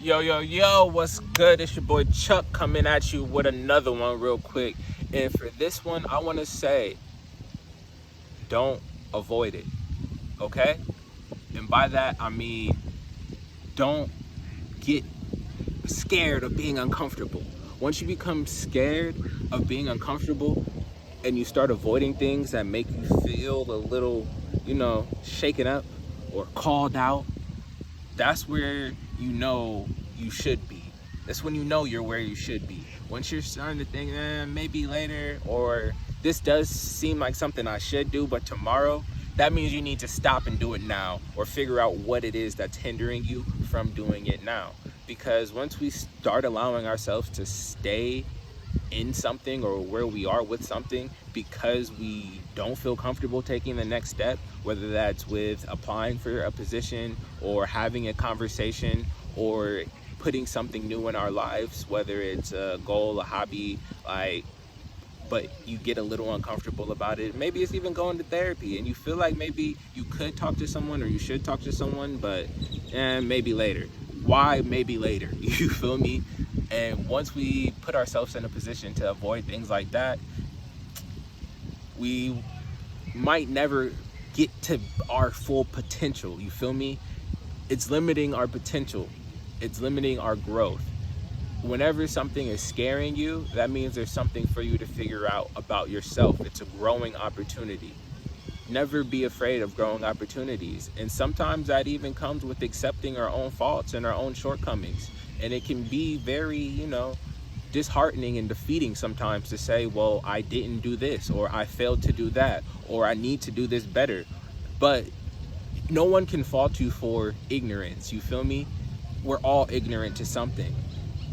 Yo, what's good? It's your boy Chuck coming at you with another one real quick. And for this one, I want to say, don't avoid it, okay? And by that, I mean, don't get scared of being uncomfortable. Once you become scared of being uncomfortable and you start avoiding things that make you feel a little, shaken up or called out, that's where you know you should be. That's when you know you're where you should be. Once you're starting to think, maybe later, or this does seem like something I should do, but tomorrow, that means you need to stop and do it now, or figure out what it is that's hindering you from doing it now. Because once we start allowing ourselves to stay in something or where we are with something because we don't feel comfortable taking the next step, whether that's with applying for a position or having a conversation or putting something new in our lives, whether it's a goal, a hobby, but you get a little uncomfortable about it. Maybe it's even going to therapy and you feel like maybe you could talk to someone or you should talk to someone, but maybe later. Why maybe later? You feel me? And once we put ourselves in a position to avoid things like that, we might never get to our full potential. You feel me? It's limiting our potential. It's limiting our growth. Whenever something is scaring you, that means there's something for you to figure out about yourself. It's a growing opportunity. Never be afraid of growing opportunities. And sometimes that even comes with accepting our own faults and our own shortcomings. And it can be very, disheartening and defeating sometimes to say, well, I didn't do this, or I failed to do that, or I need to do this better. But no one can fault you for ignorance. You feel me? We're all ignorant to something.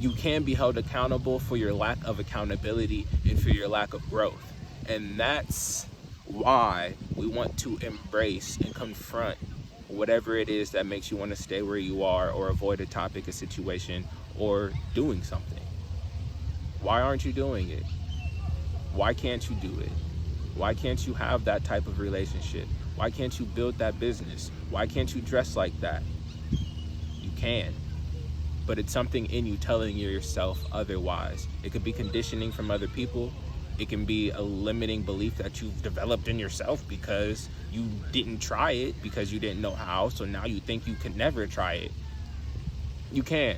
You can be held accountable for your lack of accountability and for your lack of growth. And that's why we want to embrace and confront whatever it is that makes you want to stay where you are or avoid a topic, a situation, or doing something. Why aren't you doing it? Why can't you do it? Why can't you have that type of relationship? Why can't you build that business? Why can't you dress like that? You can, but it's something in you telling yourself otherwise. It could be conditioning from other people. It can be a limiting belief that you've developed in yourself because you didn't try it, because you didn't know how, so now you think you can never try it. You can.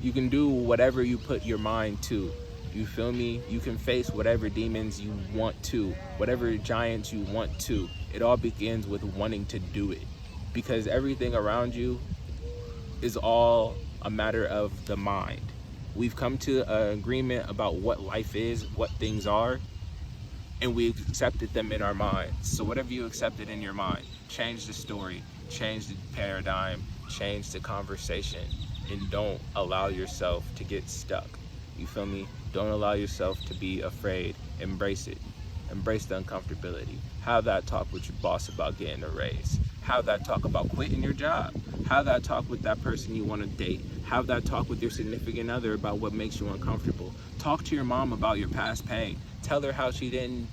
You can do whatever you put your mind to. You feel me? You can face whatever demons you want to, whatever giants you want to. It all begins with wanting to do it, because everything around you is all a matter of the mind. We've come to an agreement about what life is, what things are, and we've accepted them in our minds. So whatever you accepted in your mind, change the story, change the paradigm, change the conversation, and don't allow yourself to get stuck. You feel me? Don't allow yourself to be afraid. Embrace it. Embrace the uncomfortability. Have that talk with your boss about getting a raise. Have that talk about quitting your job. Have that talk with that person you want to date. Have that talk with your significant other about what makes you uncomfortable. Talk to your mom about your past pain. Tell her how she didn't,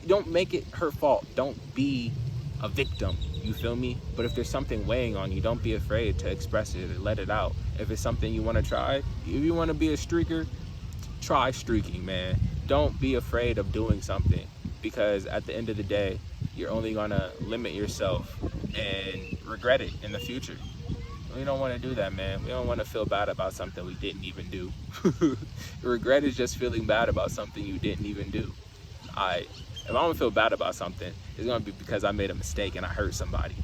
don't make it her fault. Don't be a victim, you feel me? But if there's something weighing on you, don't be afraid to express it and let it out. If it's something you want to try, if you want to be a streaker, try streaking, man. Don't be afraid of doing something, because at the end of the day, you're only gonna limit yourself and regret it in the future. We don't want to do that, man. We don't want to feel bad about something we didn't even do. Regret is just feeling bad about something you didn't even do. If I don't feel bad about something, it's gonna be because I made a mistake and I hurt somebody.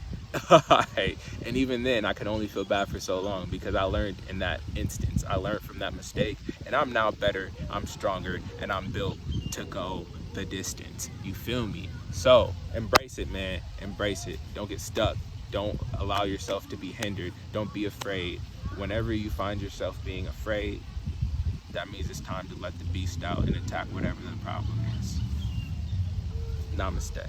And even then, I can only feel bad for so long, because I learned in that instance. I learned from that mistake, and I'm now better, I'm stronger, and I'm built to go the distance. You feel me? So embrace it, man. Embrace it. Don't get stuck. Don't allow yourself to be hindered. Don't be afraid. Whenever you find yourself being afraid, that means it's time to let the beast out and attack whatever the problem is. Namaste.